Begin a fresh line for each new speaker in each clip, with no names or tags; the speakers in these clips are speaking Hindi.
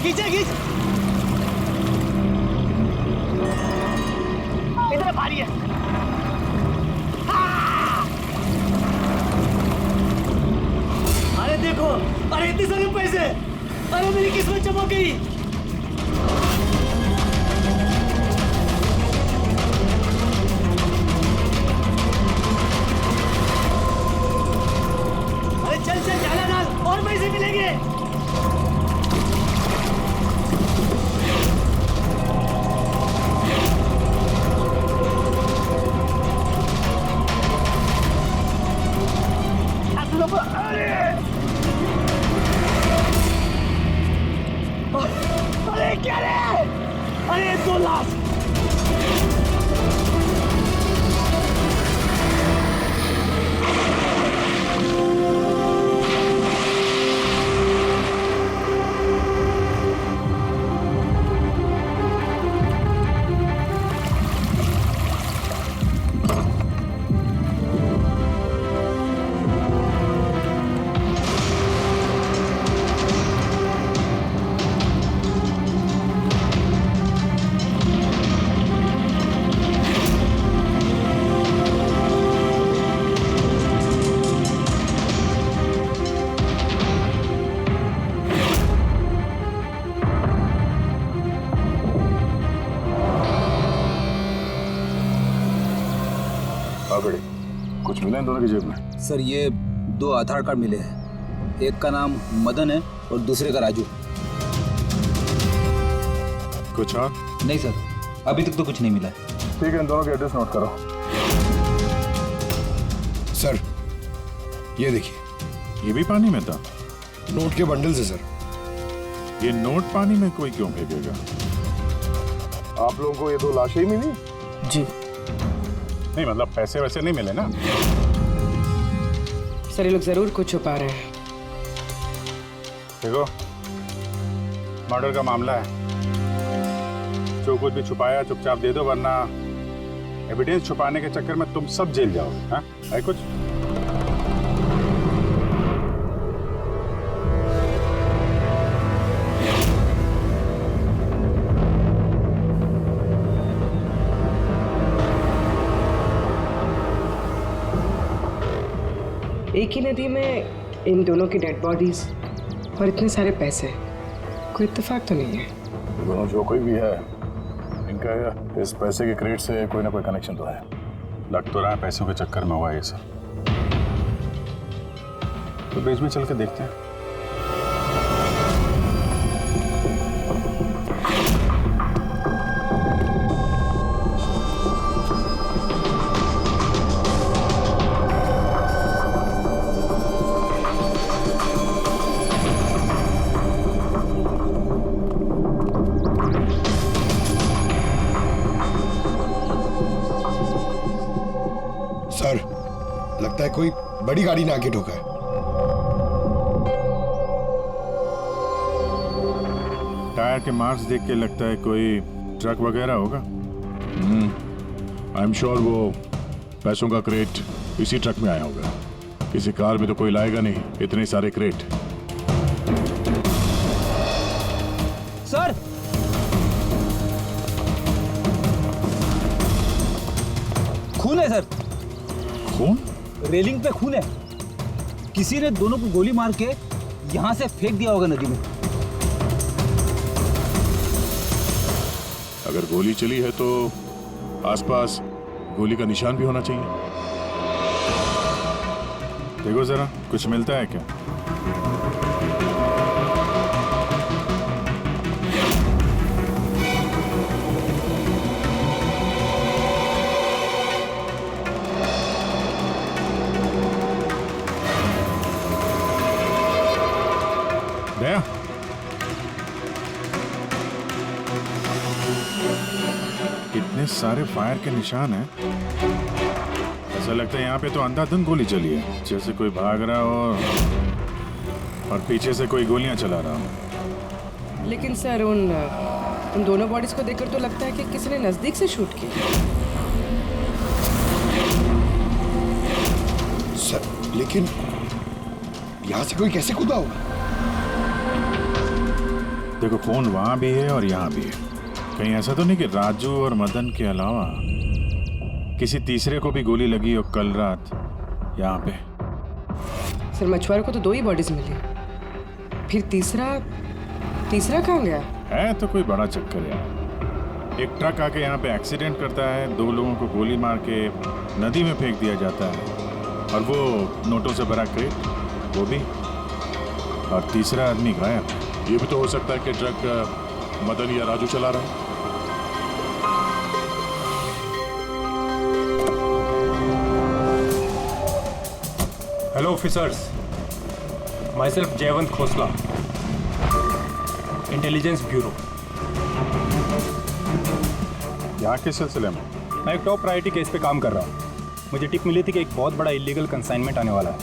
खींचे खींच, इधर भारी है। अरे देखो, अरे इतने सारे पैसे, अरे मेरी किस्मत चमक गई। अरे चल चल जाला डाल, और पैसे मिलेंगे। अरे क्या रे? अरे 2 लाख।
कुछ मिला इन दोनों की जेब में?
सर ये 2 आधार कार्ड मिले हैं, एक का नाम मदन है और दूसरे का राजू।
कुछ और?
नहीं सर, अभी तक तो कुछ नहीं मिला है।
ठीक है, इन दोनों के एड्रेस नोट करो।
सर ये देखिए,
ये भी पानी में था?
नोट के बंडल से सर।
ये नोट पानी में कोई क्यों फेंकेगा? आप लोगों को ये 2 लाशें ही मिली?
जी
नहीं मतलब पैसे वैसे नहीं मिले ना?
सर ये लोग जरूर कुछ छुपा रहे हैं।
देखो, मर्डर का मामला है, जो कुछ भी छुपाया चुपचाप दे दो, वरना एविडेंस छुपाने के चक्कर में तुम सब जेल जाओगे। हाँ है कुछ?
एक ही नदी में इन दोनों की डेड बॉडीज और इतने सारे पैसे, कोई इत्तेफाक तो नहीं है।
दोनों जो कोई भी है, इनका इस पैसे के क्रेडिट से कोई ना कोई कनेक्शन तो है। लग तो रहा है पैसों के चक्कर में हुआ ये सब। तो बीच में चल के देखते हैं।
सर लगता है कोई बड़ी गाड़ी ने आगे ठोका है।
टायर के मार्क्स देख के लगता है कोई ट्रक वगैरह होगा। आई एम श्योर वो पैसों का क्रेट इसी ट्रक में आया होगा। किसी कार में तो कोई लाएगा नहीं इतने सारे क्रेट।
सर खून है सर।
खून?
रेलिंग पे खून है। किसी ने दोनों को गोली मार के यहाँ से फेंक दिया होगा नदी में।
अगर गोली चली है तो आसपास गोली का निशान भी होना चाहिए। देखो जरा, कुछ मिलता है क्या? दया, इतने सारे फायर के निशान हैं। ऐसा लगता है यहाँ पे तो अंधाधुंध गोली चली है, जैसे कोई भाग रहा हो। और पीछे से कोई गोलियां चला रहा हूँ।
लेकिन सर उन दोनों बॉडीज को देखकर तो लगता है कि किसी ने नजदीक से शूट किया।
सर लेकिन यहाँ से कोई कैसे कूदा होगा?
देखो फोन वहां भी है और यहाँ भी है। कहीं ऐसा तो नहीं कि राजू और मदन के अलावा किसी तीसरे को भी गोली लगी हो कल रात यहाँ पे?
सर मछुआरों को तो 2 ही बॉडीज मिली, फिर तीसरा कहाँ गया?
है तो कोई बड़ा चक्कर यार। एक ट्रक आके यहाँ पे एक्सीडेंट करता है, 2 लोगों को गोली मार के नदी में फेंक दिया जाता है, और वो नोटों से भरा क्रेट वो भी, और तीसरा आदमी गायब।
ये भी तो हो सकता है कि ट्रक मदन या राजू चला रहा है।
Hello officers, myself Jayawant Khosla, Intelligence Bureau.
यहाँ किस सिलसिले में?
मैं एक टॉप प्रायोरिटी केस पे काम कर रहा हूँ। मुझे टिप मिली थी कि एक बहुत बड़ा इलीगल कंसाइनमेंट आने वाला है।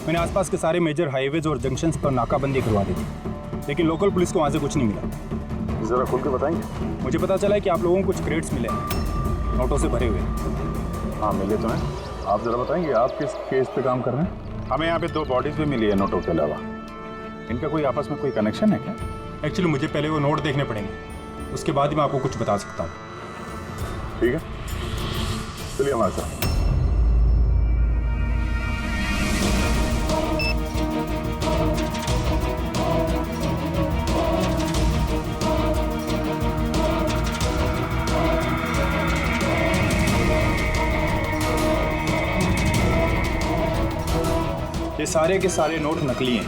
मैंने आसपास के सारे मेजर हाईवेज और जंक्शंस पर नाकाबंदी करवा दी थी, लेकिन लोकल पुलिस को वहाँ से कुछ नहीं मिला।
जरा खुल के बताएंगे?
मुझे पता चला है कि आप लोगों को कुछ क्रेट्स मिले हैं, नोटों से भरे हुए।
हाँ मिले तो हैं। आप जरा बताएंगे आप किस केस पे काम कर रहे हैं? हमें यहाँ पे 2 बॉडीज भी मिली है नोटों के अलावा। इनका कोई आपस में कोई कनेक्शन है क्या?
एक्चुअली मुझे पहले वो नोट देखने पड़ेंगे, उसके बाद ही मैं आपको कुछ बता सकता हूँ।
ठीक है, चलिए हमारे साथ।
ये सारे के सारे नोट नकली हैं।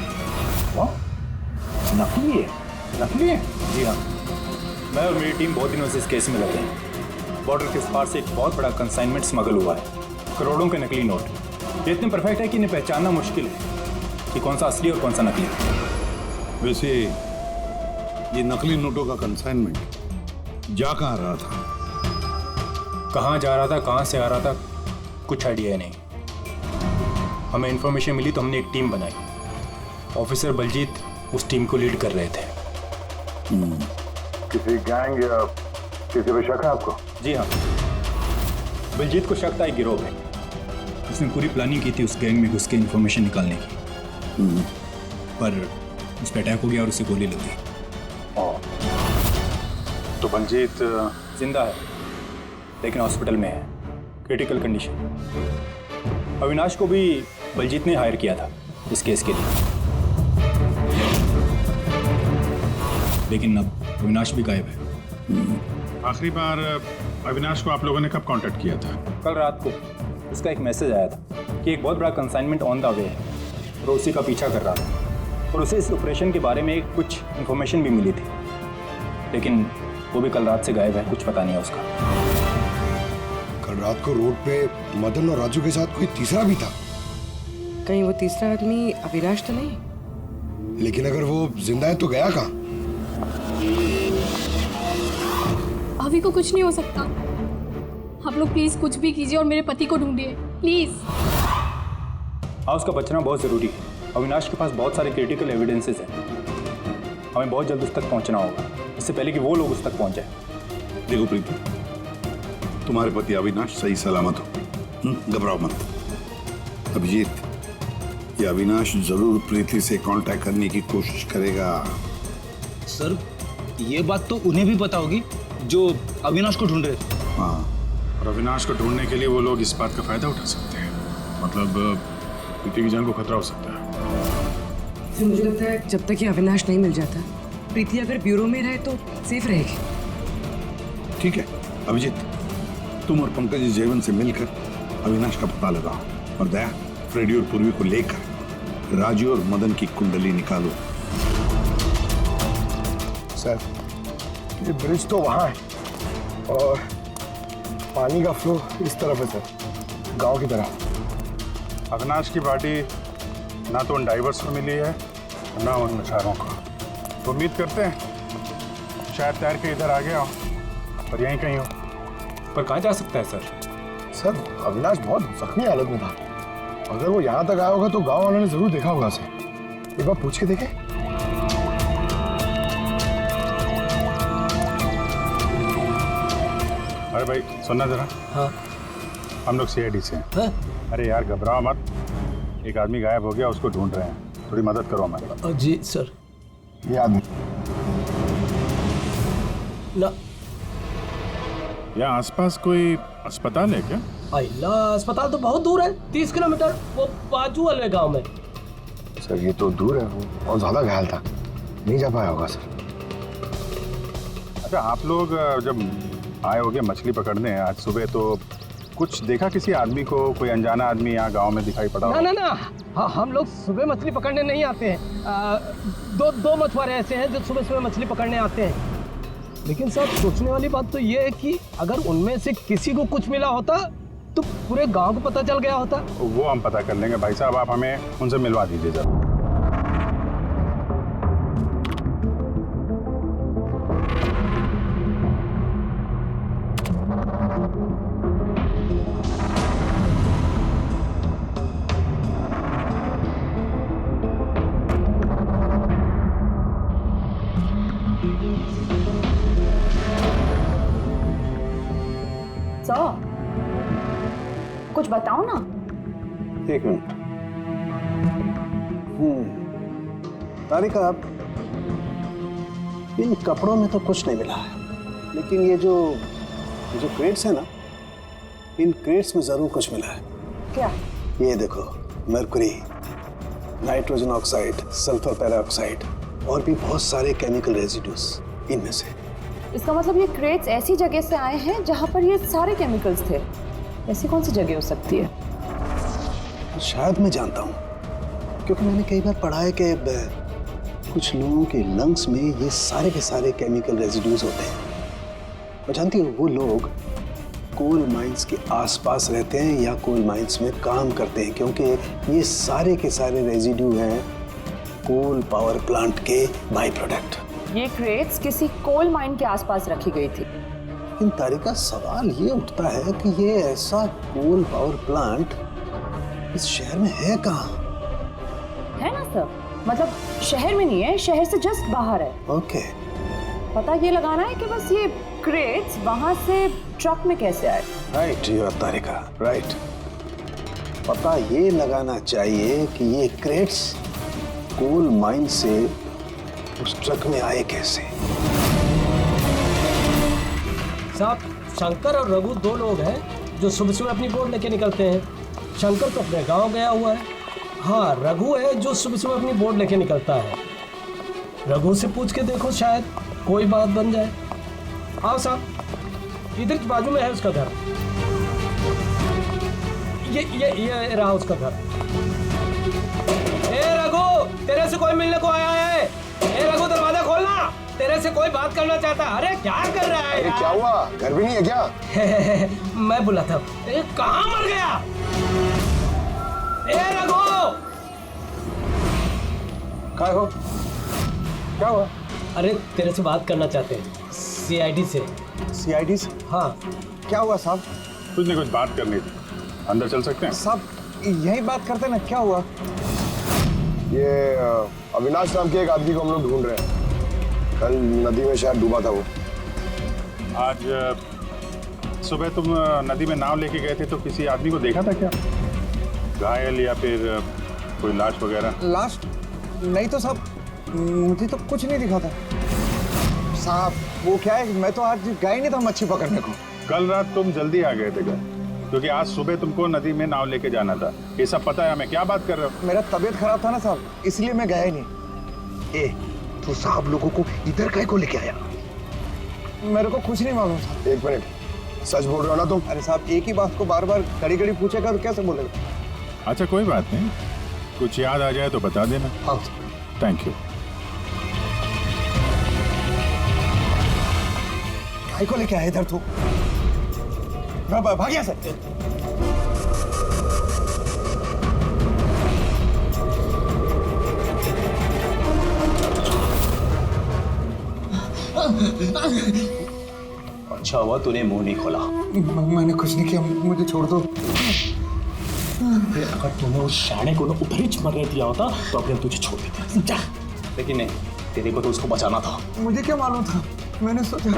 नकली है? नकली है?
जी हाँ, मैं और मेरी टीम बहुत दिनों से इस केस में लगे हैं। बॉर्डर के इस पार से एक बहुत बड़ा कंसाइनमेंट स्मगल हुआ है, करोड़ों के नकली नोट। ये इतने परफेक्ट है कि इन्हें पहचानना मुश्किल है कि कौन सा असली और कौन सा नकली।
वैसे ये नकली नोटों का कंसाइनमेंट जा कहाँ रहा था?
कहाँ जा रहा था, कहाँ से आ रहा था, कुछ आइडिया नहीं। हमें इन्फॉर्मेशन मिली तो हमने एक टीम बनाई। ऑफिसर बलजीत उस टीम को लीड कर रहे थे।
किसी गैंग या किसी पे शक है आपको?
जी हाँ, बलजीत को शक था एक गिरोह में। उसने पूरी प्लानिंग की थी उस गैंग में घुस के इन्फॉर्मेशन निकालने की, पर उस पर अटैक हो गया और उसे गोली लग गई।
तो बलजीत
जिंदा है लेकिन हॉस्पिटल में है, क्रिटिकल कंडीशन। अविनाश को भी बलजीत ने हायर किया था इस केस के लिए, लेकिन अब अविनाश भी गायब है।
आखिरी बार अविनाश को आप लोगों ने कब कांटेक्ट किया था?
कल रात को उसका एक मैसेज आया था कि एक बहुत बड़ा कंसाइनमेंट ऑन द वे है और उसी का पीछा कर रहा था, और उसे इस ऑपरेशन के बारे में कुछ इन्फॉर्मेशन भी मिली थी, लेकिन वो भी कल रात से गायब है, कुछ पता नहीं है उसका।
कल रात को रोड पे मदन और राजू के साथ कोई तीसरा भी था।
कहीं वो तीसरा आदमी अविनाश तो नहीं?
लेकिन अगर वो जिंदा है तो गया कहाँ?
अभी को कुछ नहीं हो सकता। आप लोग प्लीज कुछ भी कीजिए और मेरे पति को ढूंढिए प्लीज।
हाँ, उसका बचना बहुत ज़रूरी है। अविनाश के पास बहुत सारे क्रिटिकल एविडेंसेस हैं, हमें बहुत जल्द उस तक पहुंचना होगा, इससे पहले कि वो लोग उस तक पहुंच जाए।
देखो प्रीति, तुम्हारे पति अविनाश सही सलामत हो, घबराओ मत। अभिजीत, ये अविनाश जरूर प्रीति से कांटेक्ट करने की कोशिश करेगा।
सर ये बात तो उन्हें भी पता होगी जो अविनाश को ढूंढ रहे थे।
हाँ, और अविनाश को ढूंढने के लिए वो लोग इस बात का फायदा उठा सकते हैं, मतलब प्रीति की जान को खतरा हो सकता है।
तो मुझे लगता है जब तक ये अविनाश नहीं मिल जाता, प्रीति अगर ब्यूरो में रहे तो सेफ रहेगी।
ठीक है अभिजीत, तुम और पंकज जयवंत से मिलकर अविनाश का पता लगाओ, और दया फ्रेडी और पूर्वी को लेकर राजू और मदन की कुंडली निकालो।
सर ये ब्रिज तो वहाँ है और पानी का फ्लो इस तरफ है सर, गांव की तरफ।
अविनाश की बॉडी ना तो उन डाइवर्स को मिली है ना उन मछुआरों को। तो उम्मीद करते हैं शायद तैर के इधर आ गया हो और यहीं कहीं हो।
पर कहाँ जा सकता है सर?
सर अविनाश बहुत जख्मी हालत में था, अगर वो यहाँ तक आया होगा तो गांव वालों ने जरूर देखा होगा सर। एक बार पूछ के देखे।
अरे भाई सुनना जरा।
हाँ
हम लोग सीआईडी से हैं।
हाँ?
अरे यार घबराओ मत, एक आदमी गायब हो गया, उसको ढूंढ रहे हैं, थोड़ी मदद करो हमारी।
जी सर।
ये आदमी
ना
यहाँ आसपास कोई अस्पताल है क्या?
अल्लाह, अस्पताल तो बहुत दूर है, 30 किलोमीटर, वो बाजू वाले गांव में।
सर ये तो दूर है, वो बहुत ज्यादा घायल था, नहीं जा पाया होगा सर।
अच्छा आप लोग जब आए होगे मछली पकड़ने आज सुबह, तो कुछ देखा किसी आदमी को? कोई अनजाना आदमी यहाँ गांव में दिखाई पड़ा?
ना हाँ, हम लोग सुबह मछली पकड़ने नहीं आते हैं। दो मछुआरे ऐसे हैं जो सुबह सुबह मछली पकड़ने आते हैं। लेकिन सर सोचने वाली बात तो ये है कि अगर उनमें से किसी को कुछ मिला होता तो पूरे गांव को पता चल गया होता।
वो हम पता कर लेंगे भाई साहब, आप हमें उनसे मिलवा दीजिए जरा।
कुछ बताओ ना।
एक मिनट। तारिका, आप इन कपड़ों में तो कुछ नहीं मिला है, लेकिन ये जो क्रेट्स है ना, इन क्रेट्स में जरूर कुछ मिला है।
क्या?
ये देखो, mercury, nitrogen oxide, sulphur peroxide और भी बहुत सारे केमिकल रेजिड्यूज इनमें से।
इसका मतलब ये क्रेट्स ऐसी जगह से आए हैं जहां पर ये सारे केमिकल्स थे। ऐसी कौन सी जगह हो सकती है?
शायद मैं जानता हूँ, क्योंकि मैंने कई बार पढ़ा है कि कुछ लोगों के लंग्स में ये सारे के सारे केमिकल रेजिड्यूज होते हैं। और जानती हो, वो लोग कोल माइंस के आसपास रहते हैं या कोल माइंस में काम करते हैं, क्योंकि ये सारे के सारे रेजिड्यू हैं कोल पावर प्लांट के बाई प्रोडक्ट।
ये क्रेट्स किसी कोल माइन के आसपास रखी गई थी।
लेकिन तारिका, सवाल ये उठता है कि ये ऐसा कोल पावर प्लांट इस शहर में है कहाँ?
है ना सर, मतलब शहर में नहीं है, शहर से जस्ट बाहर है।
ओके।
पता ये लगाना है कि बस ये क्रेट्स वहां से ट्रक में कैसे आए।
राइट यूर तारिका, राइट। पता ये लगाना चाहिए कि ये क्रेट्स कोल माइन से उस ट्रक में आए कैसे।
साहब, शंकर और रघु दो लोग हैं जो सुबह सुबह अपनी बोट लेके निकलते हैं। शंकर तो अपने गांव गया हुआ है। हाँ, रघु है जो सुबह सुबह अपनी बोट लेके निकलता है। रघु से पूछ के देखो, शायद कोई बात बन जाए। आओ साहब, इधर बाजू में है उसका घर। ये रहा उसका घर। ए रघु, तेरे से कोई मिलने को आया है। ए रघु, दरवाजा खोलना, तेरे से कोई बात करना चाहता। अरे क्या कर रहा है?
अरे क्या हुआ, घर भी नहीं है क्या?
मैं बोला था। ए, कहाँ मर गया? ए रघु,
क्या हुआ?
अरे तेरे से बात करना चाहते हैं, सीआईडी से।
सीआईडी से?
हाँ।
क्या हुआ साहब?
कुछ नहीं, कुछ बात करनी थी। अंदर चल सकते हैं?
साहब यही बात करते ना, क्या हुआ?
ये अविनाश नाम के एक आदमी को हम लोग ढूंढ रहे हैं। कल नदी में शायद डूबा था वो।
आज सुबह तुम नदी में नाव लेके गए थे, तो किसी आदमी को देखा था क्या? घायल या फिर कोई लाश वगैरह?
लाश नहीं तो साहब, मुझे तो कुछ नहीं दिखा था साहब। वो क्या है, मैं तो आज गया ही नहीं था मच्छी पकड़ने को।
कल रात तुम जल्दी आ गए थे घर, क्योंकि आज सुबह तुमको नदी में नाव लेके जाना था। ये सब पता है हमें, क्या बात कर रहे हो?
मेरा तबीयत खराब था ना साहब, इसलिए मैं गया ही नहीं।
तो साहब लोगों को इधर काहे को लेके आया?
मेरे को कुछ नहीं मालूम साहब।
एक मिनट, सच बोल रहे हो ना तुम?
अरे साहब, एक ही बात को बार बार घड़ी घड़ी पूछेगा तो कैसे बोलेगा?
अच्छा कोई बात नहीं, कुछ याद आ जाए तो बता देना।
हाँ।
Thank you.
काहे को लेके आया इधर तू? भाग यहाँ से।
अच्छा हुआ तूने मुंह नहीं खोला।
मैंने कुछ नहीं किया, मुझे छोड़ दो।
अगर तूने उस शाणे को ना उधर मरने दिया होता तो अभी हम तुझे छोड़ देते, समझा? लेकिन नहीं, तेरे को तो उसको बचाना था।
मुझे क्या मालूम था, मैंने सोचा।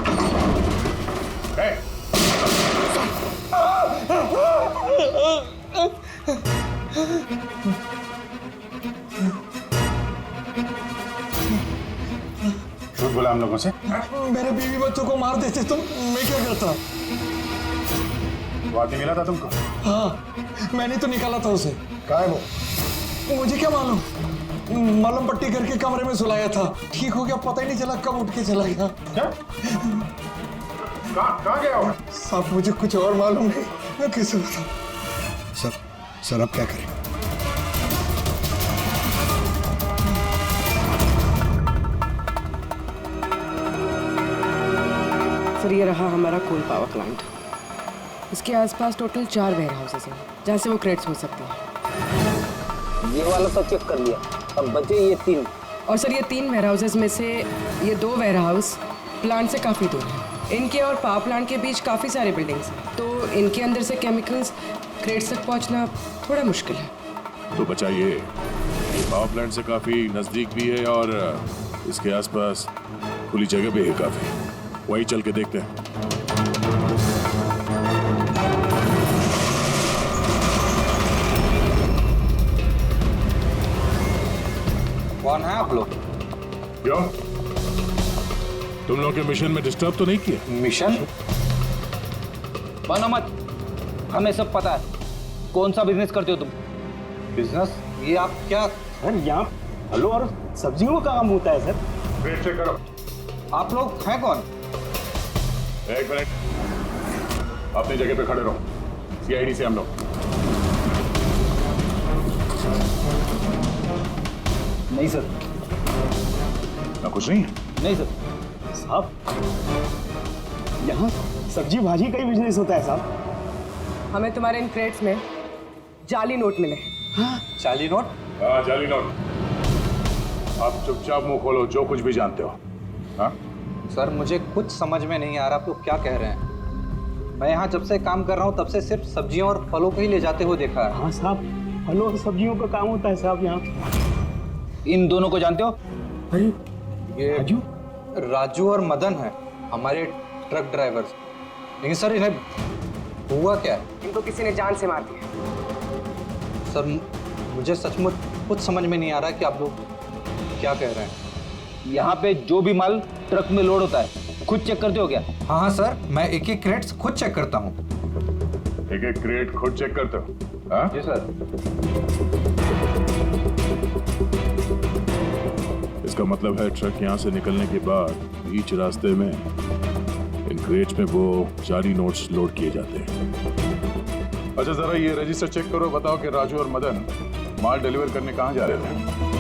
झूठ बोला हम लोगों से?
मेरे बीवी बच्चों को मार देते तो मैं क्या करता?
वो आदमी मिला था तुमको?
हाँ, मैंने तो निकाला था उसे।
कहाँ है वो?
मुझे क्या मालूम, मलम पट्टी करके कमरे में सुलाया था, ठीक हो गया, पता ही नहीं चला कब उठ के चला गया।
क्या? कहाँ गया वो?
साहब मुझे कुछ और मालूम नहीं, मैं कैसे बताऊं?
सर अब क्या करें?
सर ये रहा हमारा कोल पावर प्लांट। इसके आसपास टोटल 4 वेयर हाउसेस हैं जहाँ से वो क्रेट्स हो सकते हैं।
ये वाला तो चेक कर लिया, अब बचे ये 3।
और सर ये 3 वेयर हाउसेस में से ये 2 वेयर हाउस प्लांट से काफ़ी दूर हैं। इनके और पावर प्लांट के बीच काफ़ी सारे बिल्डिंग्स हैं, तो इनके अंदर से केमिकल्स क्रेट्स तक पहुँचना थोड़ा मुश्किल है।
तो बचाइए, पावर प्लांट से काफ़ी नज़दीक भी है और इसके आसपास खुली जगह भी है काफ़ी, वही चल के देखते हैं।
कौन है आप लोग?
क्यों? तुम लोग के मिशन में डिस्टर्ब तो नहीं किए?
मिशन? बनो मत, हमें सब पता है। कौन सा बिजनेस करते हो तुम? बिजनेस? ये आप क्या?
सर यहाँ फलों और सब्जियों का काम होता है सर।
वेट चेक करो।
आप लोग हैं कौन?
एक मिनट, अपनी जगह पे खड़े रहो। सीआईडी से हम लोग।
नहीं सर।
ना कुछ नहीं?
नहीं सर।
साहब यहाँ सब्जी भाजी का ही बिजनेस होता है साहब।
हमें तुम्हारे इन क्रेट्स में जाली नोट मिले।
जाली नोट?
हाँ, जाली नोट। आप चुपचाप मुंह खोलो, जो कुछ भी जानते हो। हाँ?
सर मुझे कुछ समझ में नहीं आ रहा आप लोग क्या कह रहे हैं। मैं यहाँ जब से काम कर रहा हूँ तब से सिर्फ सब्जियों और फलों को ही ले जाते हुए देखा है।
हाँ साहब, फलों और सब्जियों का काम होता है साहब यहाँ।
इन दोनों को जानते हो?
अरे
ये
राजू?
राजू और मदन है, हमारे ट्रक ड्राइवर्स। लेकिन सर इन्हें हुआ क्या है?
इनको किसी ने जान से मार दिया।
सर मुझे सचमुच कुछ समझ में नहीं आ रहा है कि आप लोग क्या कह रहे हैं। यहाँ पे जो भी माल ट्रक में लोड होता है खुद चेक करते हो क्या? हाँ हाँ सर, मैं एक एक क्रेट्स खुद चेक करता हूँ।
एक एक क्रेट खुद चेक करते हो? हाँ?
जी सर।
इसका मतलब है ट्रक यहाँ से निकलने के बाद बीच रास्ते में इन क्रेट्स में वो जाली नोट्स लोड किए जाते हैं। अच्छा जरा ये रजिस्टर चेक करो, बताओ कि राजू और मदन माल डिलीवर करने कहाँ जा रहे थे?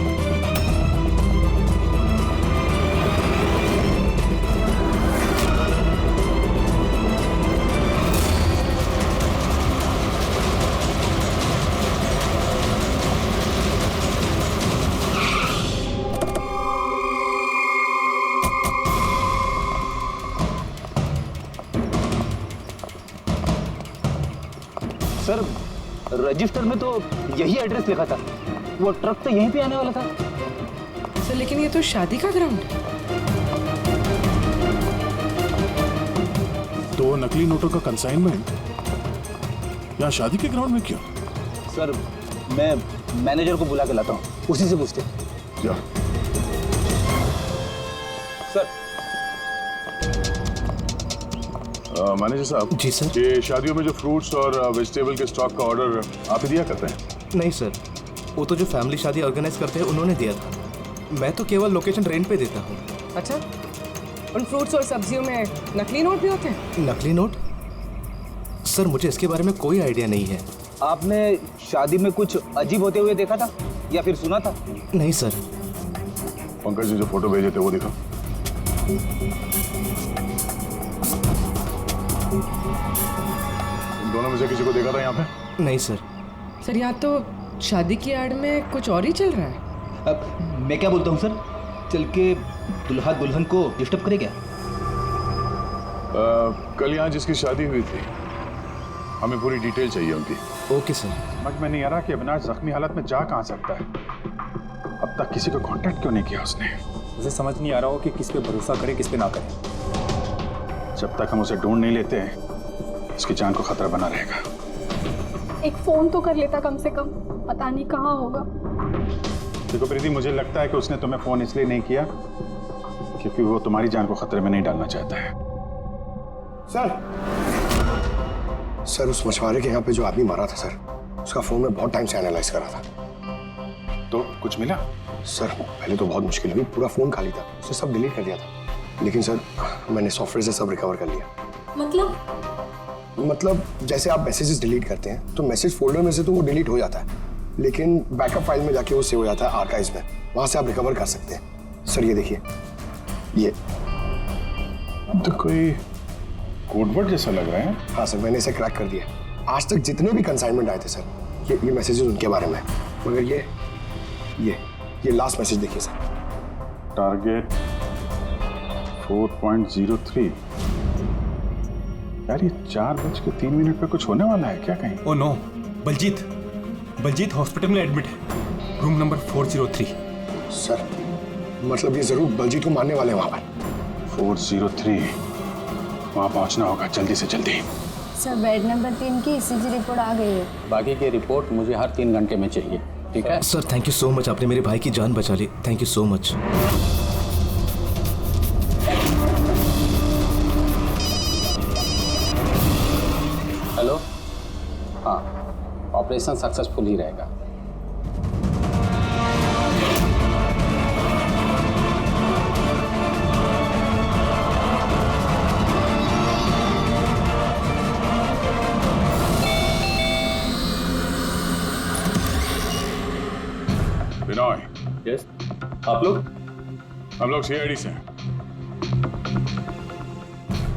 सर रजिस्टर में तो यही एड्रेस लिखा था, वो ट्रक तो यहीं पे आने वाला था।
सर लेकिन ये तो शादी का ग्राउंड है।
तो नकली नोटों का कंसाइनमेंट यहाँ शादी के ग्राउंड में क्यों?
सर मैं मैनेजर को बुला के लाता हूँ, उसी से पूछते।
जा।
सर
मैनेजर साहब।
जी सर।
ये शादियों में जो फ्रूट्स और वेजिटेबल के स्टॉक का ऑर्डर आप ही दिया करते हैं?
नहीं सर, वो तो जो फैमिली शादी ऑर्गेनाइज करते हैं उन्होंने दिया था। मैं तो केवल लोकेशन रेंट पे देता हूँ।
अच्छा, उन फ्रूट्स और सब्जियों में नकली नोट भी होते हैं?
नकली नोट? सर मुझे इसके बारे में कोई आइडिया नहीं है।
आपने शादी में कुछ अजीब होते हुए देखा था या फिर सुना था?
नहीं सर।
पंकज ने जो फोटो भेजे थे वो दिखा। इन दोनों में से किसी को देखा था यहाँ पे?
नहीं सर।
सर यहाँ तो शादी की आड़ में कुछ और ही चल रहा है।
मैं क्या बोलता हूँ सर, चल के दुल्हा दुल्हन को डिस्टर्ब करे क्या?
कल यहाँ जिसकी शादी हुई थी हमें पूरी डिटेल चाहिए उनकी।
Okay sir.
समझ में नहीं आ रहा कि अविनाश जख्मी हालत में जा कहाँ सकता है। अब तक किसी को कांटेक्ट क्यों नहीं किया उसने?
मुझे समझ नहीं आ रहा हो कि किस पे भरोसा करे, किस पे ना करे।
जब तक हम उसे ढूंढ नहीं लेते उसकी जान को खतरा बना रहेगा।
एक फोन तो कर लेता कम से कम, पता नहीं कहाँ होगा।
देखो प्रीति, मुझे लगता है कि उसने तुम्हें फोन इसलिए नहीं किया क्योंकि वो तुम्हारी जान को खतरे में नहीं डालना चाहता है।
सर उस मछुआरे के यहाँ पे जो आदमी मारा था सर, उसका फोन में बहुत टाइम से एनालाइज करा था।
तो कुछ मिला?
सर पहले तो बहुत मुश्किल हुई, पूरा फोन खाली था, उसने सब डिलीट कर दिया था। लेकिन सर मैंने सॉफ्टवेयर से सब रिकवर कर लिया। मतलब जैसे आप मैसेजेस डिलीट करते हैं तो मैसेज फोल्डर में से तो वो डिलीट हो जाता है, लेकिन बैकअप फाइल में जाके वो सेव हो जाता है आर्काइव्स में, वहां से आप रिकवर कर सकते हैं। सर ये देखिए, ये
तो कोई कोडवर्ड जैसा लग रहा है।
हाँ सर, मैंने इसे क्रैक कर दिया। आज तक जितने भी कंसाइनमेंट आए थे सर, ये मैसेजेस उनके बारे में है, मगर ये लास्ट मैसेज देखिए सर।
टारगेट 4.03। यार ये 4:03 पे कुछ होने वाला है क्या कहीं?
ओ नो, बलजीत हॉस्पिटल में एडमिट है, रूम नंबर 403।
सर मतलब ये जरूर बलजीत को मारने वाले हैं वहां पर।
403, वहां पहुंचना होगा जल्दी से जल्दी।
सर बेड नंबर 3 की ECG रिपोर्ट आ गई है।
बाकी की रिपोर्ट मुझे हर 3 घंटे में चाहिए, ठीक है?
Sir thank you so much, आपने मेरे भाई की जान बचा ली। Thank you so much.
Hello, हाँ, ऑपरेशन सक्सेसफुल ही रहेगा।
विनय।
यस, आप लोग?
हम लोग CID से हैं।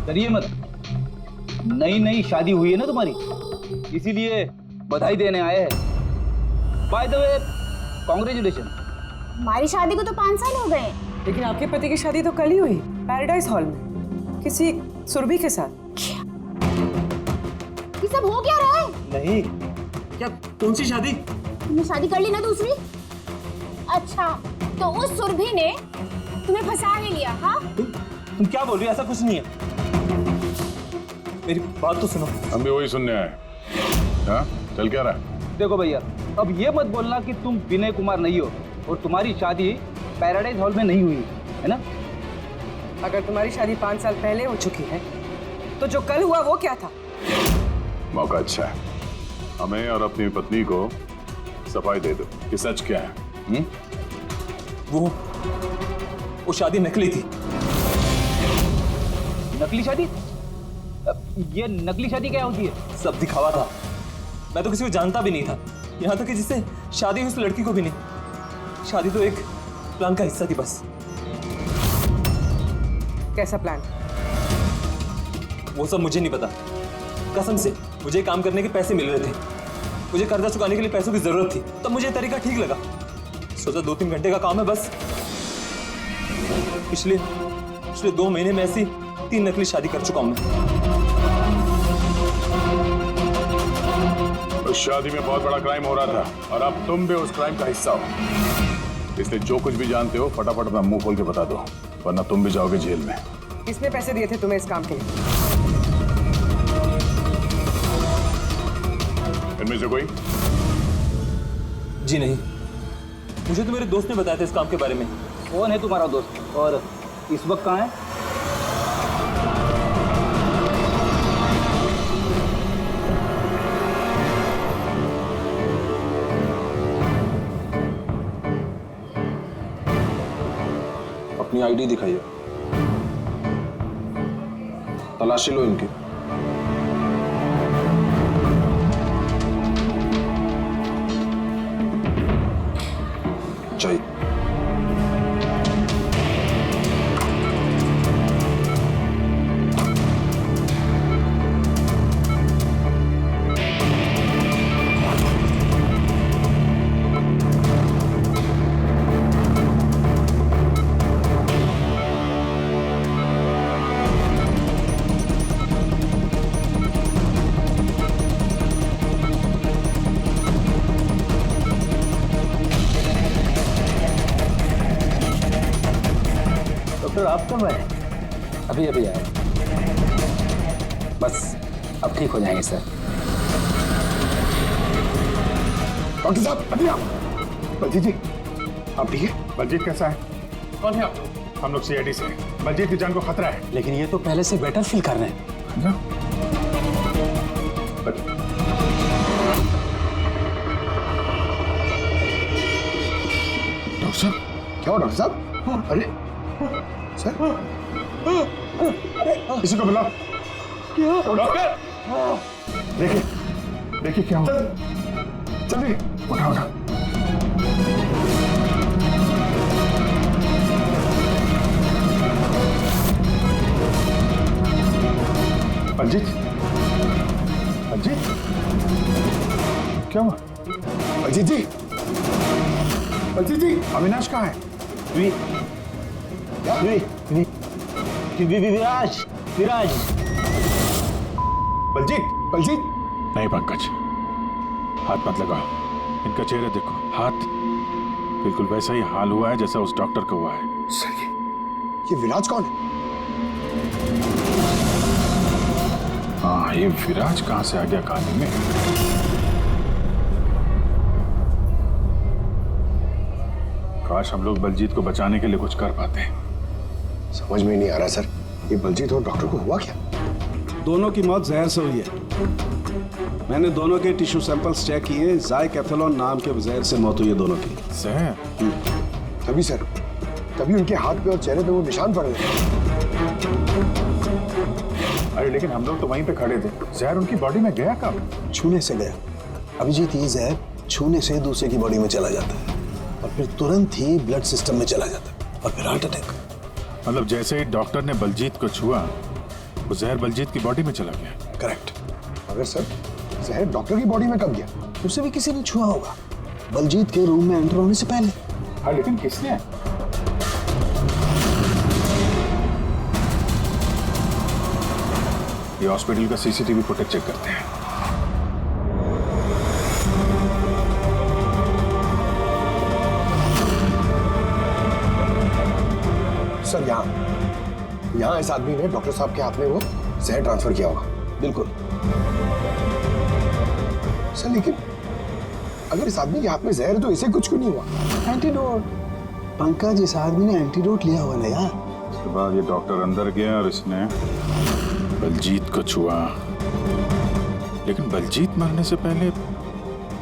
डरिए मत, नई शादी हुई है ना तुम्हारी, इसीलिए बधाई देने आए हैं। By the way, congratulation.
हमारी शादी को तो 5 साल हो गए,
लेकिन आपके पति की शादी तो कल ही हुई, पैराडाइज हॉल में, किसी सुरभि के साथ।
ये सब हो क्या रहा है?
नहीं, क्या कौन सी शादी?
तुमने शादी कर ली ना दूसरी? अच्छा, तो उस सुरभि ने तुम्हें फंसा ही लिया? हाँ,
तुम क्या बोल रही हो? ऐसा कुछ नहीं है, मेरी बात तो सुनो।
हम भी वही सुनने आए। हाँ, चल क्या रहा है?
देखो भैया, अब ये मत बोलना कि तुम विनय कुमार नहीं हो और तुम्हारी शादी पैराडाइज हॉल में नहीं हुई है ना?
अगर तुम्हारी शादी 5 साल पहले हो चुकी है तो जो कल हुआ वो क्या था?
मौका अच्छा है, हमें और अपनी पत्नी को सफाई दे दो कि सच क्या है।
वो शादी नकली थी।
नकली शादी? ये नकली शादी क्या होती है?
सब दिखावा था, मैं तो किसी को जानता भी नहीं था, यहाँ तक कि जिससे शादी हुई उस लड़की को भी नहीं। शादी तो एक प्लान का हिस्सा थी बस।
कैसा प्लान?
वो सब मुझे नहीं पता, कसम से। मुझे काम करने के पैसे मिल रहे थे, मुझे कर्जा चुकाने के लिए पैसों की जरूरत थी, तब मुझे तरीका ठीक लगा। सोचा 2-3 घंटे का काम है बस। पिछले 2 महीने में ऐसी 3 नकली शादी कर चुका हूं मैं।
उस शादी में बहुत बड़ा क्राइम हो रहा था और अब तुम भी उस क्राइम का हिस्सा हो, इसलिए जो कुछ भी जानते हो फटाफट अपना मुंह खोल के बता दो, वरना तुम भी जाओगे जेल में।
किसने पैसे दिए थे तुम्हें इस काम के लिए?
इनमें से कोई?
जी नहीं, मुझे तो मेरे दोस्त ने बताया था इस काम के बारे में।
कौन है तुम्हारा दोस्त और इस वक्त कहाँ है?
अपनी आईडी दिखाइए, तलाशी लो इनकी। चाहिए
डॉक्टर आप कब आए?
अभी अभी आए, बस अब ठीक हो जाएंगे सर।
डॉक्टर साहब अभी आप। बलजीत जी आप ठीक है?
बलजीत कैसा है? कौन है आप? हम लोग सीआईडी से हैं। बलजीत की जान को खतरा है।
लेकिन ये तो पहले से बेटर फील कर रहे हैं।
डॉक्टर साहब क्या हुआ डॉक्टर साहब? अरे सर
किसी को बुलाओ। डॉक्टर देखिए देखिए क्या हुआ। चलिए उठा उठा। बलजीत बलजीत क्या हुआ?
बलजीत जी
बलजीत जी अविनाश कहाँ है?
विराज विराज
बलजीत
बलजीत
नहीं पंकज, हाथ मत लगाओ। इनका चेहरा देखो, हाथ बिल्कुल वैसा ही हाल हुआ है जैसा उस डॉक्टर का हुआ है।
सर ये विराज कौन है?
हाँ ये विराज कहाँ से आ गया कहानी में? काश हम लोग बलजीत को बचाने के लिए कुछ कर पाते।
समझ में नहीं आ रहा सर, ये बलजीत और डॉक्टर को हुआ क्या?
दोनों की मौत जहर से हुई है। मैंने दोनों के टिश्यू सैंपल्स चेक किए, ज़ाइकैथेलॉन नाम के जहर से मौत हुई है दोनों की।
जहर?
तभी सर, तभी उनके हाथ पे और चेहरे पे वो निशान पड़ गए।
अरे लेकिन हम लोग तो वहीं पे खड़े थे, जहर उनकी बॉडी में गया कब?
छूने से गया। अभिजीत, ये जहर छूने से दूसरे की बॉडी में चला जाता है और फिर तुरंत ही ब्लड सिस्टम में चला जाता है और फिर हार्ट अटैक।
मतलब जैसे ही डॉक्टर ने बलजीत को छुआ, वो जहर बलजीत की बॉडी में चला गया।
करेक्ट।
मगर सर जहर डॉक्टर की बॉडी में कब गया?
उसे भी किसी ने छुआ होगा, बलजीत के रूम में एंटर होने से पहले।
हाँ लेकिन किसने? ये हॉस्पिटल का सीसीटीवी फुटेज चेक करते हैं।
सर यहाँ इस आदमी ने डॉक्टर साहब के हाथ में वो जहर ट्रांसफर किया होगा।
बिल्कुल
सर, लेकिन अगर इस आदमी के हाथ में जहर है तो इसे कुछ क्यों नहीं हुआ?
एंटीडोट। पंकज, इस आदमी ने एंटीडोट लिया हुआ ना यार।
उसके बाद ये डॉक्टर अंदर गया और इसने बलजीत को छुआ। लेकिन बलजीत मरने से पहले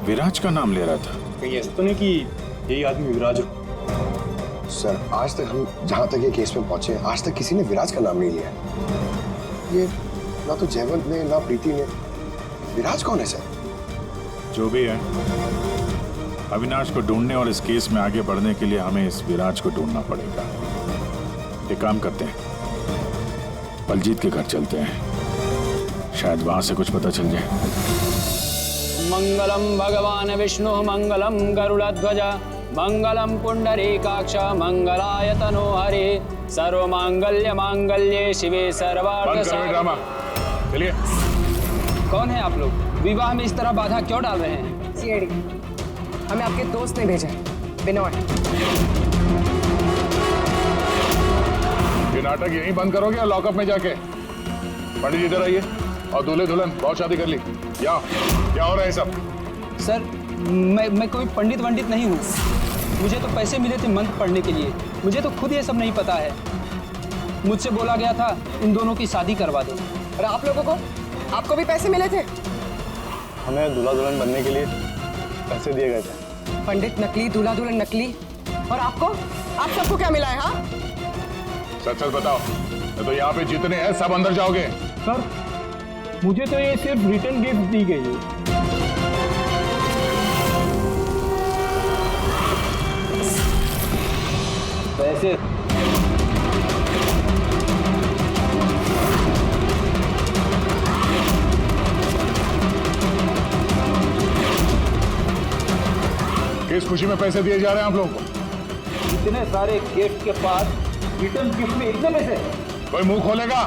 विराज का नाम ले रहा था।
कहीं ऐसा तो नहीं कि यही आदमी विराज हो?
सर आज तक हम जहां तक ये केस में पहुंचे, आज तक किसी ने विराज का नाम नहीं लिया। ये ना तो जयवंत ने ना प्रीति ने। विराज कौन है सर?
जो भी है, अविनाश को ढूंढने और इस केस में आगे बढ़ने के लिए हमें इस विराज को ढूंढना पड़ेगा। एक काम करते हैं, बलजीत के घर चलते हैं, शायद वहां से कुछ पता चल जाए।
मंगलम भगवान विष्णु मंगलम गरुड़ध्वज मंगलम पुंडरीकाक्ष मंगलाय तनो हरे सर्व मांगल्य मांगल्ये शिवे सर्वार्थ
ड्रामा। चलिए।
कौन है आप लोग? विवाह में इस तरह बाधा क्यों डाल रहे हैं?
सीआईडी, हमें आपके दोस्त ने भेजा है, बिनोय।
ये नाटक यहीं बंद करोगे या लॉकअप में जाके? पंडित जी इधर आइए और दूल्हे दुल्हन बहुत शादी कर ली। क्या हो रहा है सब?
सर मैं कोई पंडित वंडित नहीं हूँ। मुझे तो पैसे मिले थे मंत्र पढ़ने के लिए। मुझे तो खुद ये सब नहीं पता है। मुझसे बोला गया था इन दोनों की शादी करवा दो।
और आप लोगों को, आपको भी पैसे मिले थे?
हमें दूल्हा दुल्हन बनने के लिए पैसे दिए गए थे।
पंडित नकली, दूल्हा दुल्हन नकली, और आपको, आप सबको क्या मिला है? हाँ
सच सच बताओ, तो यहाँ पे जितने हैं सब अंदर जाओगे।
सर मुझे तो ये सिर्फ रिटर्न गिफ्ट दी गई है।
पैसे
किस खुशी में पैसे दिए जा रहे हैं आप लोगों को?
इतने सारे गेस्ट के पास रिटर्न गिफ्ट में इतने पैसे?
कोई मुंह खोलेगा?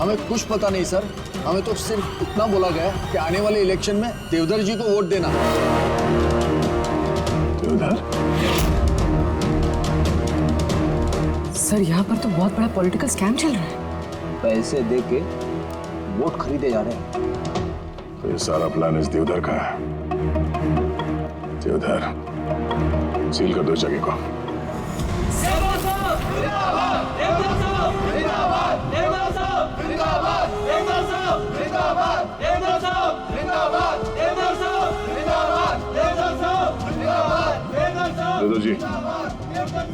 हमें कुछ पता नहीं सर, हमें तो सिर्फ इतना बोला गया कि आने वाले इलेक्शन में देवधर जी को वोट देना।
देवधर?
सर यहाँ पर तो बहुत बड़ा पॉलिटिकल स्कैम चल रहा है।
पैसे दे के वोट खरीदे जा रहे हैं।
तो ये सारा प्लान इस देवधर का है। देवधर, सील कर दो जगह को। देवधर जी,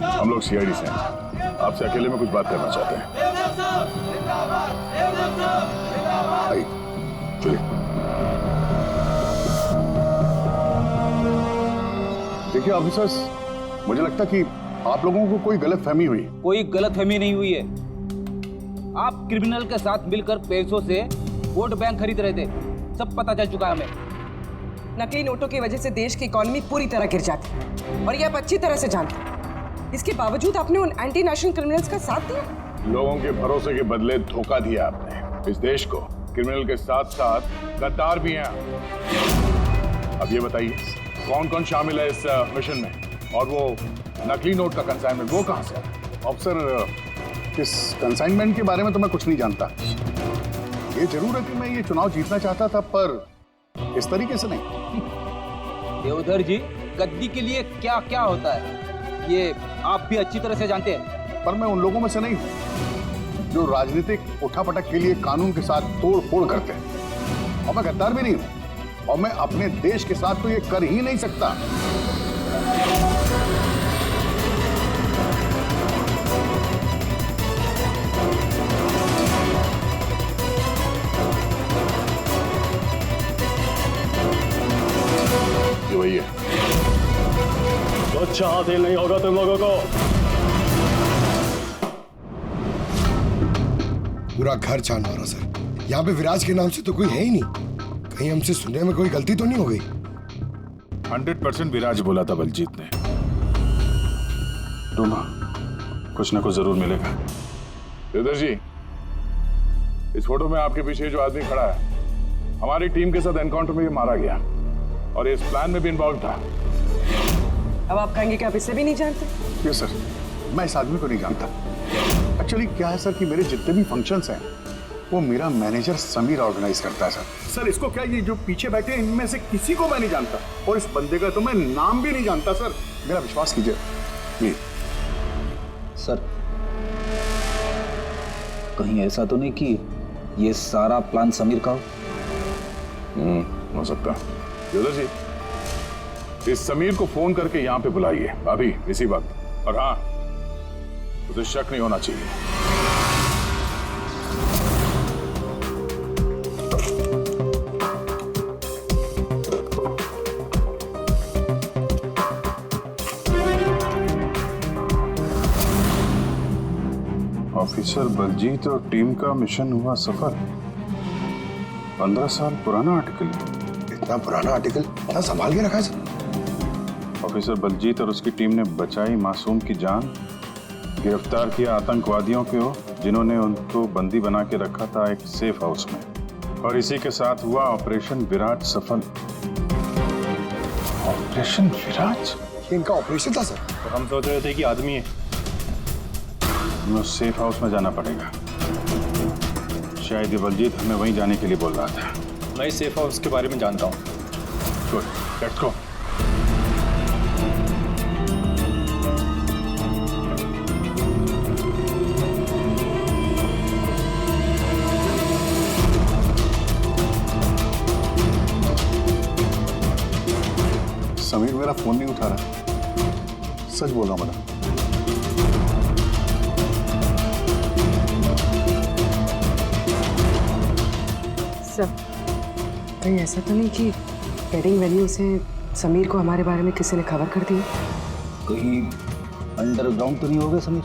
हम लोग सीआईडी से हैं। आपसे अकेले में कुछ बात करना चाहते हैं। आइए, चलिए। देखिए ऑफिसर्स, मुझे लगता कि आप लोगों को कोई गलतफहमी हुई।
कोई गलतफहमी नहीं हुई है। आप क्रिमिनल के साथ मिलकर पैसों से वोट बैंक खरीद रहे थे, सब पता चल चुका है हमें।
नकली नोटों की वजह से देश की इकोनॉमी पूरी तरह गिर जाती और ये आप अच्छी तरह से जानते हैं। इसके बावजूद आपने उन एंटी नेशनल क्रिमिनल्स का साथ दिया।
लोगों के भरोसे के बदले धोखा दिया आपने। इस देश को क्रिमिनल के साथ साथ गद्दार भी हैं। अब ये बताइए कौन कौन शामिल है इस मिशन में, और वो नकली नोट का कंसाइनमेंट वो कहां से आया?
ऑफिसर, इस कंसाइनमेंट के बारे में तो मैं कुछ नहीं जानता। ये जरूर है कि मैं ये चुनाव जीतना चाहता था, पर इस तरीके से नहीं।
देवधर जी, गद्दी के लिए क्या क्या होता है ये आप भी अच्छी तरह से जानते हैं।
पर मैं उन लोगों में से नहीं हूं जो राजनीतिक उठापटक के लिए कानून के साथ तोड़ फोड़ करते हैं, और मैं गद्दार भी नहीं हूं, और मैं अपने देश के साथ तो ये कर ही नहीं सकता।
ये वही है।
अच्छा हासिल नहीं होगा तुम लोगों को।
पूरा घर छान मारा सर। यहाँ पे विराज के नाम से तो कोई है ही नहीं। कहीं हमसे सुनने में कोई गलती तो नहीं हो गई?
100% विराज बोला था बलजीत ने।
रोमा, कुछ ना कुछ जरूर मिलेगा। देवधर जी, इस फोटो में आपके पीछे जो आदमी खड़ा है, हमारी टीम के साथ एनकाउंटर में ये मारा गया और इस प्लान में भी इन्वॉल्व था।
अब आप कहेंगे कि आप इसे भी नहीं जानते?
यस सर, मैं इस आदमी को नहीं जानता। एक्चुअली क्या है सर कि मेरे जितने भी फंक्शंस हैं वो मेरा मैनेजर समीर ऑर्गेनाइज करता है सर। सर इसको क्या, ये जो पीछे बैठे हैं इनमें से किसी को मैं नहीं जानता, और इस बंदे का तो मैं नाम भी नहीं जानता सर। मेरा विश्वास कीजिए प्लीज।
सर कहीं ऐसा तो नहीं कि ये सारा प्लान समीर का
हो सकता है। देवधर जी, इस समीर को फोन करके यहाँ पे बुलाइए अभी इसी वक्त, और हाँ, उसे शक नहीं होना चाहिए। ऑफिसर बलजीत और टीम का मिशन हुआ सफल। 15 साल पुराना आर्टिकल।
इतना पुराना आर्टिकल इतना संभाल के रखा है सर?
ऑफिसर बलजीत और उसकी टीम ने बचाई मासूम की जान, गिरफ्तार किया आतंकवादियों को जिन्होंने उनको बंदी बना के रखा था एक सेफ हाउस में, और इसी के साथ हुआ ऑपरेशन विराट सफल। ऑपरेशन विराट?
इनका ऑपरेशन था सर?
तो हम सोच रहे थे कि आदमी है।
हमें उस सेफ हाउस में जाना पड़ेगा। शायद ये बलजीत हमें वहीं जाने के लिए बोल रहा था।
मैं इस सेफ हाउस के बारे में जानता हूँ।
Good, let's go.
समीर मेरा फोन नहीं उठा रहा, सच बोल रहा हूं मैडम।
सर कहीं ऐसा तो नहीं कि वेडिंग वेन्यू से समीर को हमारे बारे में किसी ने खबर कर दी?
कहीं अंडरग्राउंड तो नहीं हो गया समीर?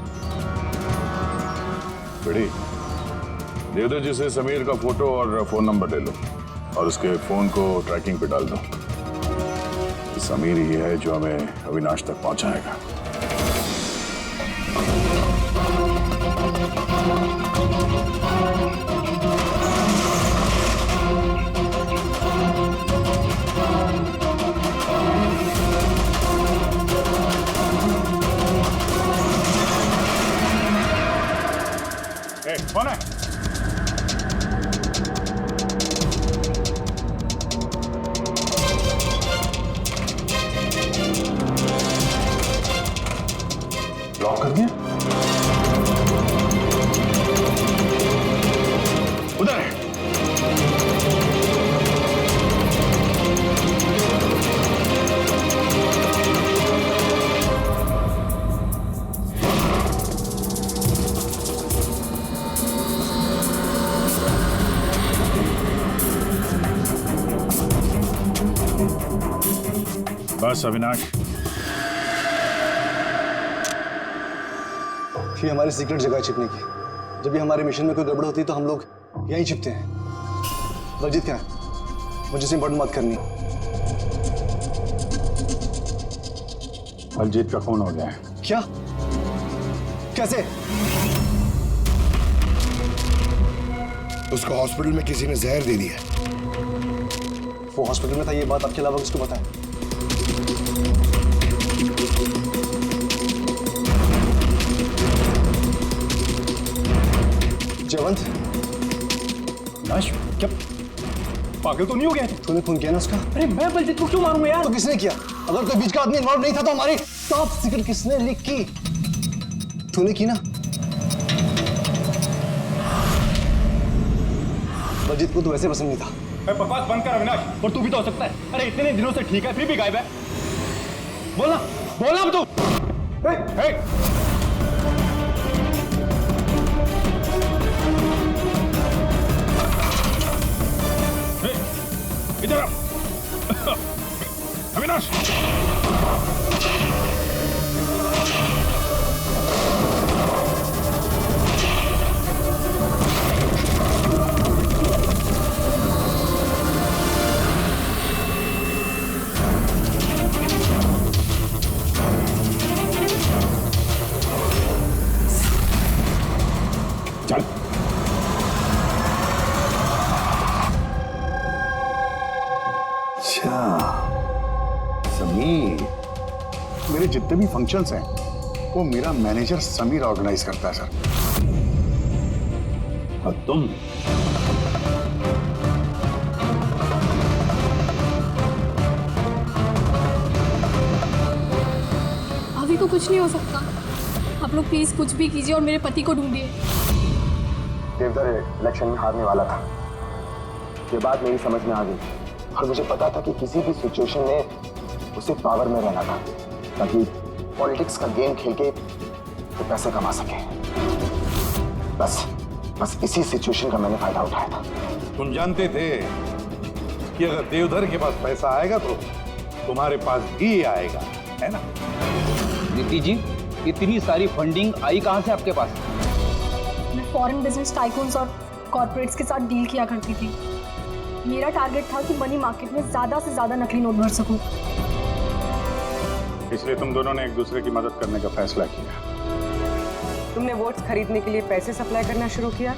बड़ी, देवधर जी से समीर का फोटो और फोन नंबर ले लो और उसके फोन को ट्रैकिंग पे डाल दो। समीर ही है जो हमें अविनाश तक पहुंचाएगा। कौन है? लॉक कर दिया? उधर है।
बस अविनाश,
ये हमारी सीक्रेट जगह है छिपने की। जब भी हमारे मिशन में कोई गड़बड़ होती है तो हम लोग यहीं छिपते हैं। बलजीत क्या है? मुझे से इंपॉर्टेंट बात करनी है।
बलजीत का खून हो गया है।
क्या? कैसे?
उसको हॉस्पिटल में किसी ने जहर दे दिया।
वो हॉस्पिटल में था, ये बात आपके अलावा किसको पता है? जयवंत,
नाश, क्या पागल तो नहीं हो गया?
तूने खून किया ना उसका?
अरे मैं बलजीत को क्यों मारूंगा यार?
तो किसने किया? अगर कोई बीच का आदमी इन्वॉल्व नहीं था तो हमारी टॉप सीक्रेट किसने लीक की? तूने की ना? बलजीत को तो वैसे पसंद नहीं था।
अरे बकवास बंद कर अविनाश, और तू भी तो हो सकता है। अरे इतने दिनों से ठीक है, फिर भी गायब है। बोलना बोलना अब तू।
इधर आओ। अविनाश, चल।
अच्छा समीर,
मेरे जितने भी फंक्शंस हैं वो मेरा मैनेजर समीर ऑर्गेनाइज करता है सर। और तुम?
अभी को कुछ नहीं हो सकता। आप लोग प्लीज कुछ भी कीजिए और मेरे पति को ढूंढिए।
देवधर इलेक्शन में हारने वाला था। ये बात मेरी समझ में आ गई और मुझे पता था कि किसी भी सिचुएशन में उसे पावर में रहना था ताकि पॉलिटिक्स का गेम खेल के वो पैसे कमा सके। बस इसी सिचुएशन का मैंने फायदा उठाया था।
तुम जानते थे कि अगर देवधर के पास पैसा आएगा तो तुम्हारे पास भी आएगा, है ना?
नीति जी, इतनी सारी फंडिंग आई कहां से आपके पास?
मैं फॉरेन बिजनेस टाइकून्स और कॉर्पोरेट्स के साथ डील किया करती थी। मेरा टारगेट था कि मनी मार्केट में ज्यादा से ज्यादा नकली नोट भर सकूं।
इसलिए तुम दोनों ने एक दूसरे की मदद करने का फैसला किया।
तुमने वोट्स खरीदने के लिए पैसे सप्लाई करना शुरू किया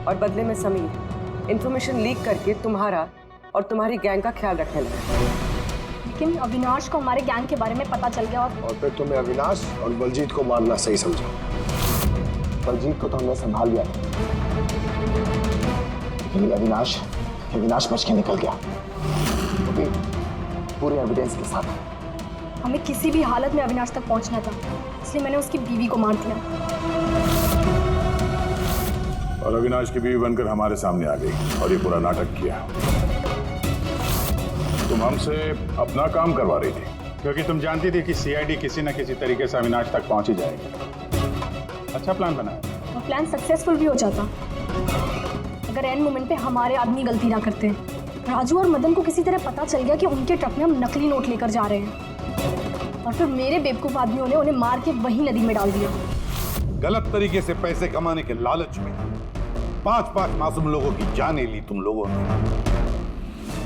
और बदले में समीर इंफॉर्मेशन लीक करके तुम्हारा और तुम्हारी गैंग का ख्याल रखने लगा।
लेकिन अविनाश को हमारे गैंग के बारे में पता चल गया
और फिर तुमने अविनाश और बलजीत को मारना सही समझा। बलजीत को तो हमने संभाल लिया था, लेकिन अविनाश बच के निकल गया, वो भी पूरे एविडेंस के साथ।
हमें किसी भी हालत में अविनाश तक पहुंचना था, इसलिए मैंने उसकी बीवी को मार दिया।
और अविनाश की बीवी बनकर हमारे सामने आ गई और ये पूरा नाटक किया। तुम हमसे अपना काम करवा रही थी क्योंकि तुम जानती थी कि सीआईडी किसी न किसी तरीके से अविनाश तक पहुंच ही जाएगी। अच्छा प्लान बनाया।
और प्लान सक्सेसफुल भी हो जाता अगर एंड मोमेंट पे हमारे आदमी गलती ना करते। राजू और मदन को किसी तरह पता चल गया कि उनके ट्रक में हम नकली नोट लेकर जा रहे हैं और फिर मेरे बेवकूफ आदमियों ने उन्हें मार के वही नदी में डाल दिया।
गलत तरीके से पैसे कमाने के लालच में 5-5 मासूम लोगों की जानें ली तुम लोगों ने।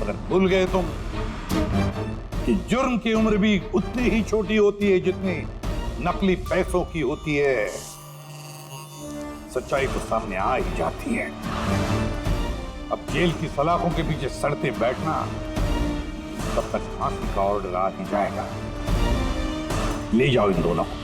अगर भूल गए तुम कि जुर्म की उम्र भी उतनी ही छोटी होती है जितनी नकली पैसों की होती है। सच्चाई तो सामने आ ही जाती है। अब जेल की सलाखों के पीछे सड़ते बैठना, तब तक फांसी का ऑर्डर आ ही जाएगा। ले जाओ इन दोनों को।